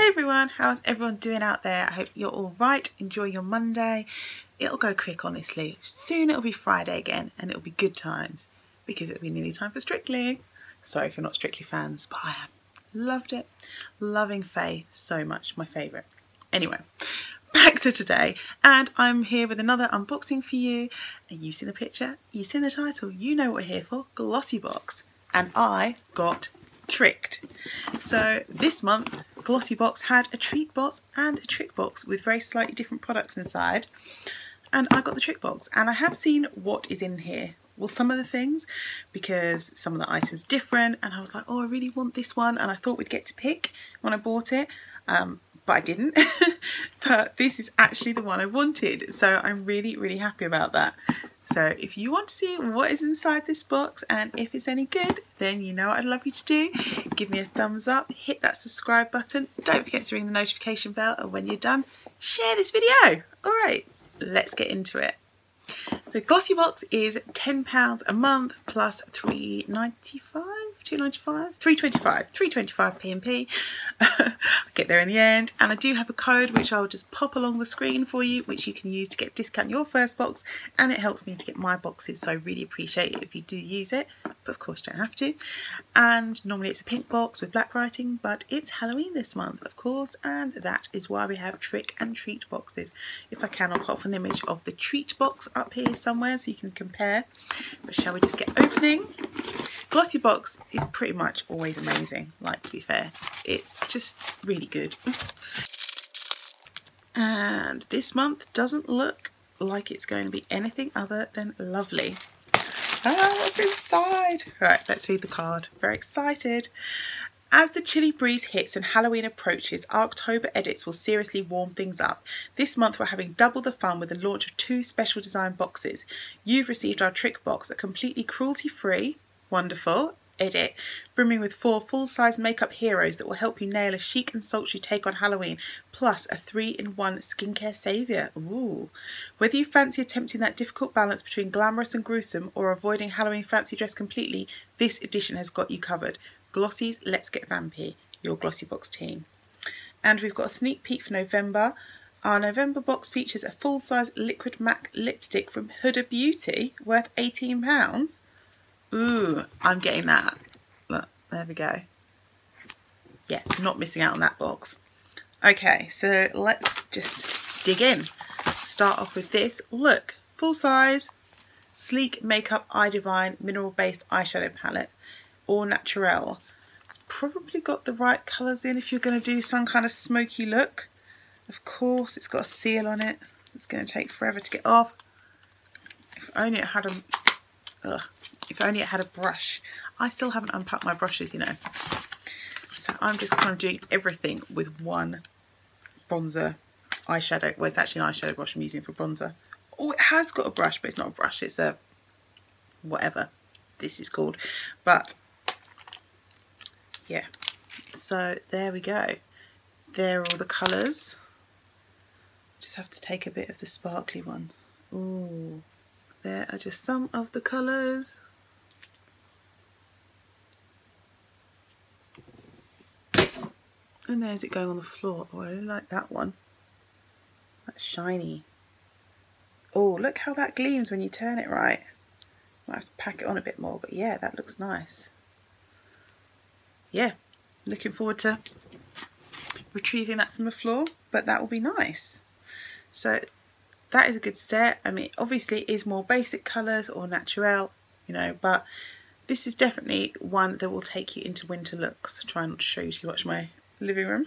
Hey everyone, how's everyone doing out there? I hope you're all right. Enjoy your Monday. It'll go quick, honestly. Soon it'll be Friday again and it'll be good times because it'll be nearly time for Strictly. Sorry if you're not Strictly fans, but I am. Loved it. Loving Faye so much. My favourite. Anyway, back to today, and I'm here with another unboxing for you. You've seen the picture, you've seen the title, you know what we're here for, Glossybox. And I got tricked. So this month Glossybox had a treat box and a trick box with very slightly different products inside, and I got the trick box, and I have seen what is in here. Well, some of the things, because some of the items different, and I was like, oh, I really want this one, and I thought we'd get to pick when I bought it, but I didn't. But this is actually the one I wanted, so I'm really happy about that. So if you want to see what is inside this box and if it's any good, then you know what I'd love you to do. Give me a thumbs up, hit that subscribe button, don't forget to ring the notification bell, and when you're done, share this video. Alright, let's get into it. So Glossybox is £10 a month plus £3.25 P&P. I'll get there in the end, and I do have a code which I'll just pop along the screen for you, which you can use to get a discount on your first box, and it helps me to get my boxes, so I really appreciate it if you do use it, but of course you don't have to. And normally it's a pink box with black writing, but it's Halloween this month, of course, and that is why we have trick and treat boxes. If I can, I'll pop an image of the treat box up here somewhere so you can compare, but shall we just get opening? Glossybox is pretty much always amazing, like, to be fair. It's just really good. And this month doesn't look like it's going to be anything other than lovely. Ah, what's inside? Right, let's read the card. Very excited. As the chilly breeze hits and Halloween approaches, our October edits will seriously warm things up. This month we're having double the fun with the launch of 2 special design boxes. You've received our trick box, a completely cruelty-free, wonderful edit, brimming with 4 full-size makeup heroes that will help you nail a chic and sultry take on Halloween, plus a 3-in-1 skincare saviour. Ooh. Whether you fancy attempting that difficult balance between glamorous and gruesome or avoiding Halloween fancy dress completely, this edition has got you covered. Glossy's Let's Get Vampy, your Glossybox team. And we've got a sneak peek for November. Our November box features a full-size liquid matte lipstick from Huda Beauty worth £18. Ooh, I'm getting that. Look, there we go. Yeah, not missing out on that box. Okay, so let's just dig in. Start off with this. Look, full-size, sleek makeup eye divine mineral-based eyeshadow palette. All natural. It's probably got the right colours in if you're going to do some kind of smoky look. Of course, it's got a seal on it. It's going to take forever to get off. If only it had a... If only it had a brush. I still haven't unpacked my brushes, you know. So I'm just kind of doing everything with one bronzer eyeshadow. Well, it's actually an eyeshadow brush I'm using for bronzer. Oh, it has got a brush, but it's not a brush. It's a whatever this is called. But yeah, so there we go. There are all the colours. Just have to take a bit of the sparkly one. Ooh, there are just some of the colours. And there's it going on the floor. Oh, I really like that one. That's shiny. Oh, look how that gleams when you turn it right. Might have to pack it on a bit more, but yeah, that looks nice. Yeah, looking forward to retrieving that from the floor, but that will be nice. So that is a good set. I mean, obviously it is more basic colours or natural, you know, but this is definitely one that will take you into winter looks. Try not to show you too much my living room.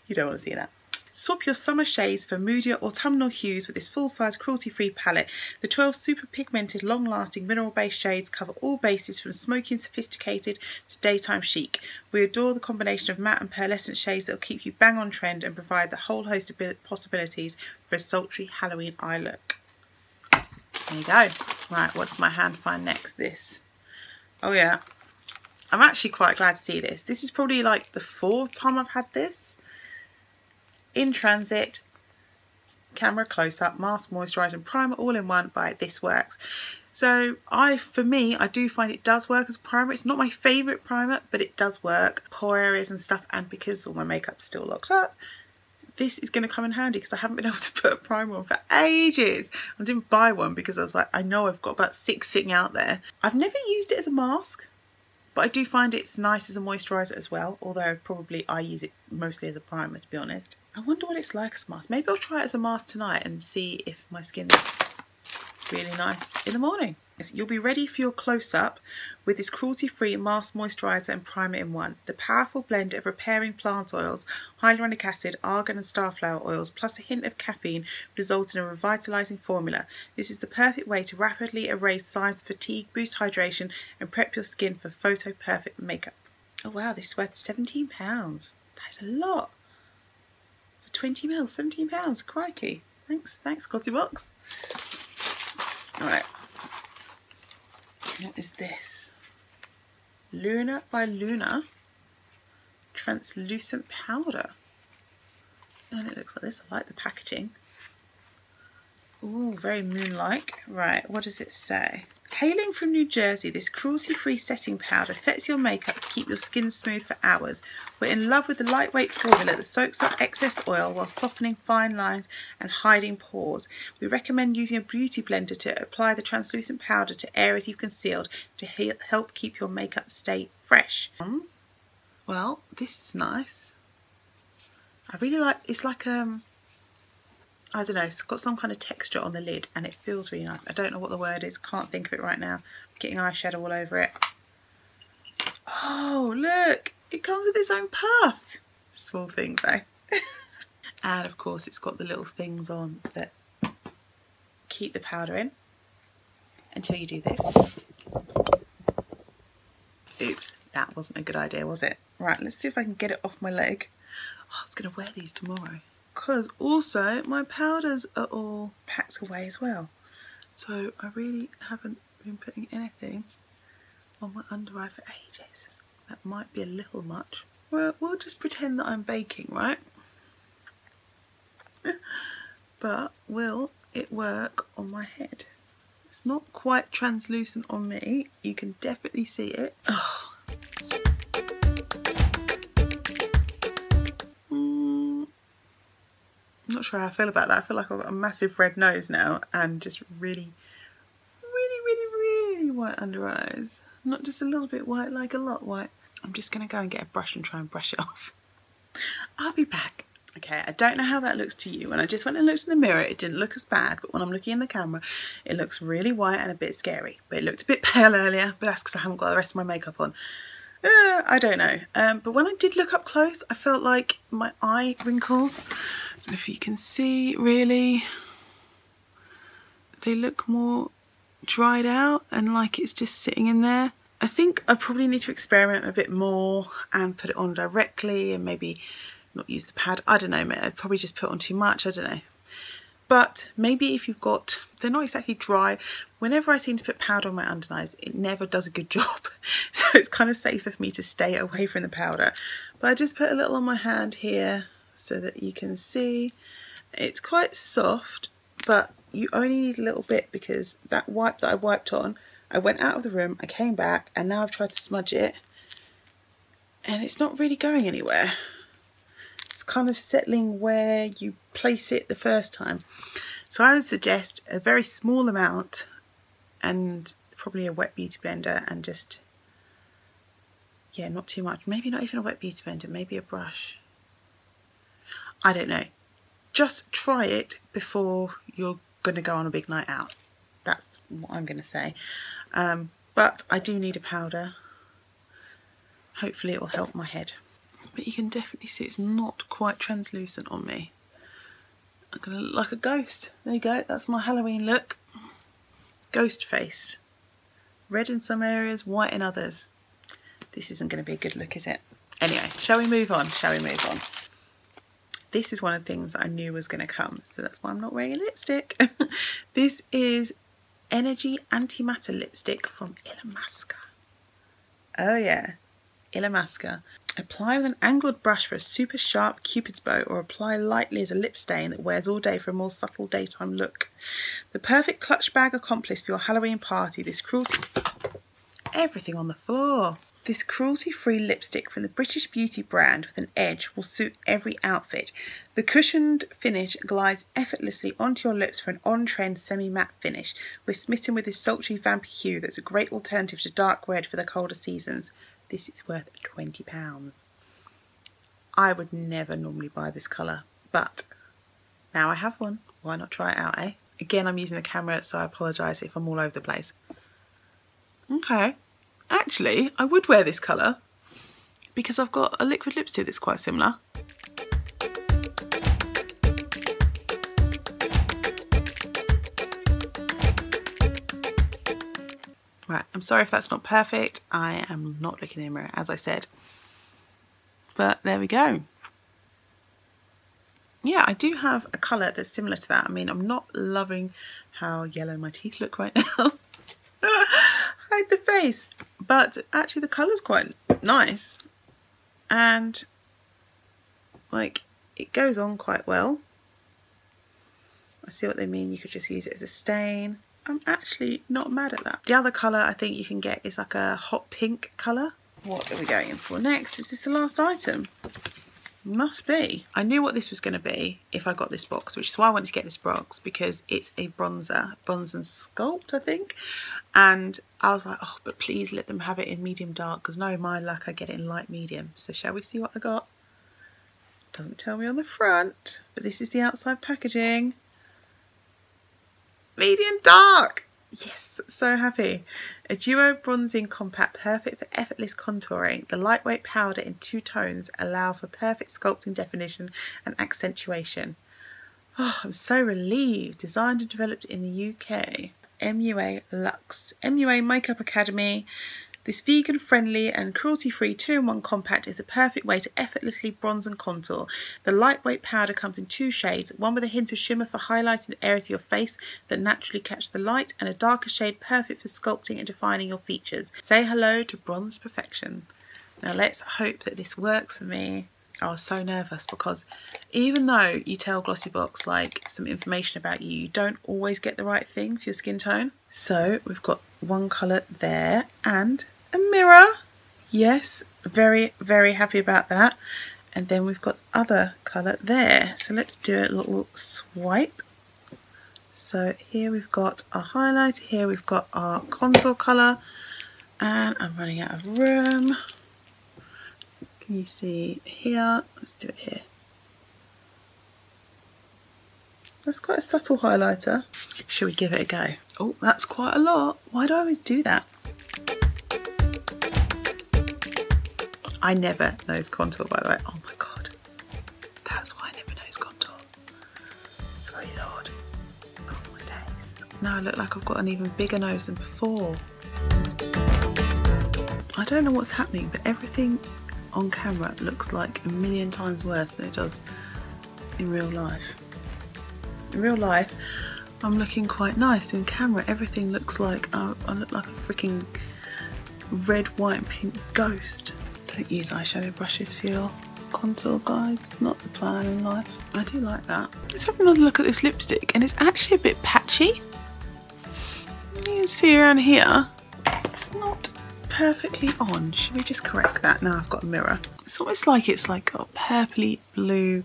You don't want to see that. Swap your summer shades for moodier autumnal hues with this full-size cruelty-free palette. The 12 super pigmented, long-lasting mineral-based shades cover all bases from smoky and sophisticated to daytime chic. We adore the combination of matte and pearlescent shades that will keep you bang on trend and provide the whole host of possibilities for a sultry Halloween eye look. There you go. Right, what does my hand find next? This. Oh yeah. I'm actually quite glad to see this. This is probably like the 4th time I've had this. In Transit, camera close-up, mask, moisturising primer, all in one by This Works. So for me, I do find it does work as a primer. It's not my favourite primer, but it does work. Pore areas and stuff, and because all my makeup's still locked up, this is going to come in handy because I haven't been able to put a primer on for ages. I didn't buy one because I was like, I know I've got about 6 sitting out there. I've never used it as a mask, but I do find it's nice as a moisturiser as well, although probably I use it mostly as a primer, to be honest. I wonder what it's like as a mask. Maybe I'll try it as a mask tonight and see if my skin's really nice in the morning. You'll be ready for your close-up with this cruelty-free mask, moisturiser and primer in one. The powerful blend of repairing plant oils, hyaluronic acid, argan and starflower oils, plus a hint of caffeine result in a revitalising formula. This is the perfect way to rapidly erase signs of fatigue, boost hydration and prep your skin for photo-perfect makeup. Oh wow, this is worth £17. That's a lot. For 20 mils, £17, crikey. Thanks Glossybox. Alright. What is this? Luna by Luna translucent powder. And it looks like this. I like the packaging. Ooh, very moon-like. Right, what does it say? Hailing from New Jersey, this cruelty-free setting powder sets your makeup to keep your skin smooth for hours. We're in love with the lightweight formula that soaks up excess oil while softening fine lines and hiding pores. We recommend using a beauty blender to apply the translucent powder to areas you've concealed to help keep your makeup stay fresh. Well, this is nice. I really like, it's like I don't know, it's got some kind of texture on the lid and it feels really nice. I don't know what the word is, can't think of it right now. I'm getting eyeshadow all over it. Oh, look, it comes with its own puff. Small things, eh? And of course it's got the little things on that keep the powder in until you do this. Oops, that wasn't a good idea, was it? Right, let's see if I can get it off my leg. Oh, I was going to wear these tomorrow. Because also my powders are all packed away as well, so I really haven't been putting anything on my under eye for ages. That might be a little much. Well, we'll just pretend that I'm baking, right? But will it work on my head? It's not quite translucent on me, you can definitely see it. Oh. I'm not sure how I feel about that. I feel like I've got a massive red nose now and just really white under eyes. Not just a little bit white, like a lot white. I'm just going to go and get a brush and try and brush it off. I'll be back. Okay, I don't know how that looks to you. When I just went and looked in the mirror, it didn't look as bad, but when I'm looking in the camera, it looks really white and a bit scary. But it looked a bit pale earlier, but that's because I haven't got the rest of my makeup on. I don't know. But when I did look up close, I felt like my eye wrinkles, I don't know if you can see really, they look more dried out and like it's just sitting in there. I think I probably need to experiment a bit more and put it on directly and maybe not use the pad. I don't know, I'd probably just put on too much, I don't know. But maybe if you've got, they're not exactly dry. Whenever I seem to put powder on my under eyes, it never does a good job. So it's kind of safer for me to stay away from the powder. But I just put a little on my hand here so that you can see. It's quite soft, but you only need a little bit because that wipe that I wiped on, I went out of the room, I came back, and now I've tried to smudge it. And it's not really going anywhere. It's kind of settling where you place it the first time. So I would suggest a very small amount and probably a wet beauty blender and just, yeah, not too much. Maybe not even a wet beauty blender, maybe a brush. I don't know. Just try it before you're going to go on a big night out. That's what I'm going to say. But I do need a powder. Hopefully it will help my head. But you can definitely see it's not quite translucent on me. I'm going to look like a ghost. There you go, that's my Halloween look. Ghost face. Red in some areas, white in others. This isn't going to be a good look, is it? Anyway, shall we move on? Shall we move on? This is one of the things that I knew was going to come, so that's why I'm not wearing a lipstick. This is Energy Antimatter Lipstick from Illamasqua. Oh yeah, Illamasqua. Apply with an angled brush for a super sharp cupid's bow, or apply lightly as a lip stain that wears all day for a more subtle daytime look. The perfect clutch bag accomplice for your Halloween party. This everything on the floor. This cruelty-free lipstick from the British beauty brand with an edge will suit every outfit. The cushioned finish glides effortlessly onto your lips for an on-trend semi-matte finish. We're smitten with this sultry vampy hue that's a great alternative to dark red for the colder seasons. This is worth £20. I would never normally buy this colour, but now I have one. Why not try it out, eh? Again, I'm using the camera, so I apologise if I'm all over the place. Okay. Actually, I would wear this colour because I've got a liquid lipstick that's quite similar. Right, I'm sorry if that's not perfect. I am not looking in the mirror, as I said. But there we go. Yeah, I do have a colour that's similar to that. I mean, I'm not loving how yellow my teeth look right now. Hide the face. But actually the colour's quite nice. And, like, it goes on quite well. I see what they mean. You could just use it as a stain. I'm actually not mad at that. The other colour I think you can get is like a hot pink colour. What are we going in for next? Is this the last item? Must be. I knew what this was going to be if I got this box, which is why I wanted to get this box, because it's a bronzer, Bronze and Sculpt, I think. And I was like, oh, but please let them have it in medium dark, because no, my luck, I get it in light medium. So shall we see what I got? Doesn't tell me on the front, but this is the outside packaging. Medium dark! Yes, so happy. A duo bronzing compact, perfect for effortless contouring. The lightweight powder in 2 tones allow for perfect sculpting definition and accentuation. Oh, I'm so relieved. Designed and developed in the UK. MUA Luxe. MUA Makeup Academy. This vegan-friendly and cruelty-free 2-in-1 compact is a perfect way to effortlessly bronze and contour. The lightweight powder comes in 2 shades, one with a hint of shimmer for highlighting the areas of your face that naturally catch the light, and a darker shade perfect for sculpting and defining your features. Say hello to bronze perfection. Now let's hope that this works for me. I was so nervous because even though you tell Glossybox like some information about you, you don't always get the right thing for your skin tone. So we've got one colour there and a mirror. Yes, very, very happy about that. And then we've got the other colour there. So let's do a little swipe. So here we've got our highlighter, here we've got our contour colour, and I'm running out of room. Can you see here? Let's do it here. That's quite a subtle highlighter. Shall we give it a go? Oh, that's quite a lot. Why do I always do that? I never nose contour, by the way. Oh my god. That's why I never nose contour. Sorry, Lord. Oh my days. Now I look like I've got an even bigger nose than before. I don't know what's happening, but everything on camera looks like a million times worse than it does in real life. In real life, I'm looking quite nice. In camera, everything looks like I look like a freaking red, white and pink ghost. Don't use eyeshadow brushes for your contour, guys. It's not the plan in life. I do like that. Let's have another look at this lipstick, and it's actually a bit patchy. You can see around here, it's not perfectly on. Should we just correct that? Now I've got a mirror. It's almost like it's like a purpley blue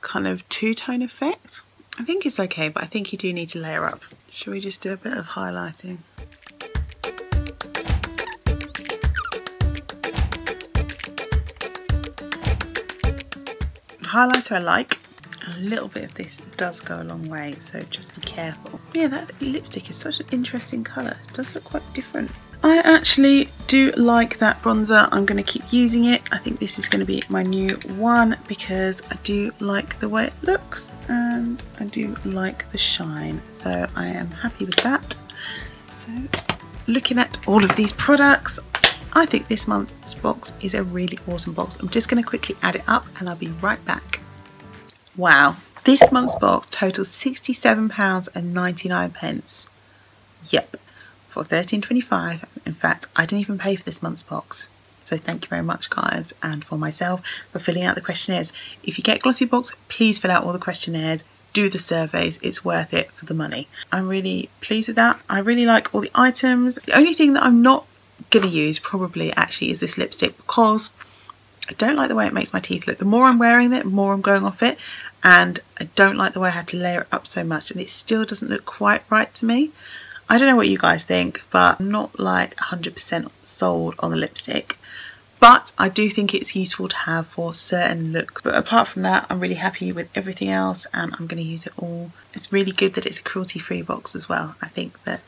kind of two-tone effect. I think it's okay, but I think you do need to layer up. Should we just do a bit of highlighting? Highlighter I like. A little bit of this does go a long way, so just be careful. Yeah, that lipstick is such an interesting colour. It does look quite different. I actually do like that bronzer. I'm going to keep using it. I think this is going to be my new one because I do like the way it looks and I do like the shine. So I am happy with that. So looking at all of these products, I think this month's box is a really awesome box. I'm just going to quickly add it up and I'll be right back. Wow, this month's box totals £67.99. Yep. For $13.25. In fact, I didn't even pay for this month's box. So thank you very much, guys, and for myself for filling out the questionnaires. If you get Glossybox, please fill out all the questionnaires. Do the surveys, it's worth it for the money. I'm really pleased with that. I really like all the items. The only thing that I'm not going to use probably actually is this lipstick, because I don't like the way it makes my teeth look. The more I'm wearing it, the more I'm going off it, and I don't like the way I had to layer it up so much, and it still doesn't look quite right to me. I don't know what you guys think, but I'm not like 100% sold on the lipstick. But I do think it's useful to have for certain looks. But apart from that, I'm really happy with everything else, and I'm going to use it all. It's really good that it's a cruelty-free box as well. I think that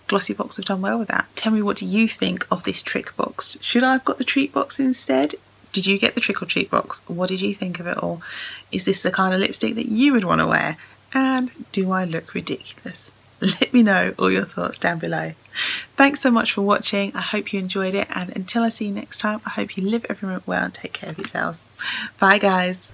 Glossybox have done well with that. Tell me, what do you think of this trick box? Should I have got the treat box instead? Did you get the trick or treat box? What did you think of it all? Is this the kind of lipstick that you would want to wear? And do I look ridiculous? Let me know all your thoughts down below. Thanks so much for watching. I hope you enjoyed it, and until I see you next time, I hope you live every moment well and take care of yourselves. Bye guys.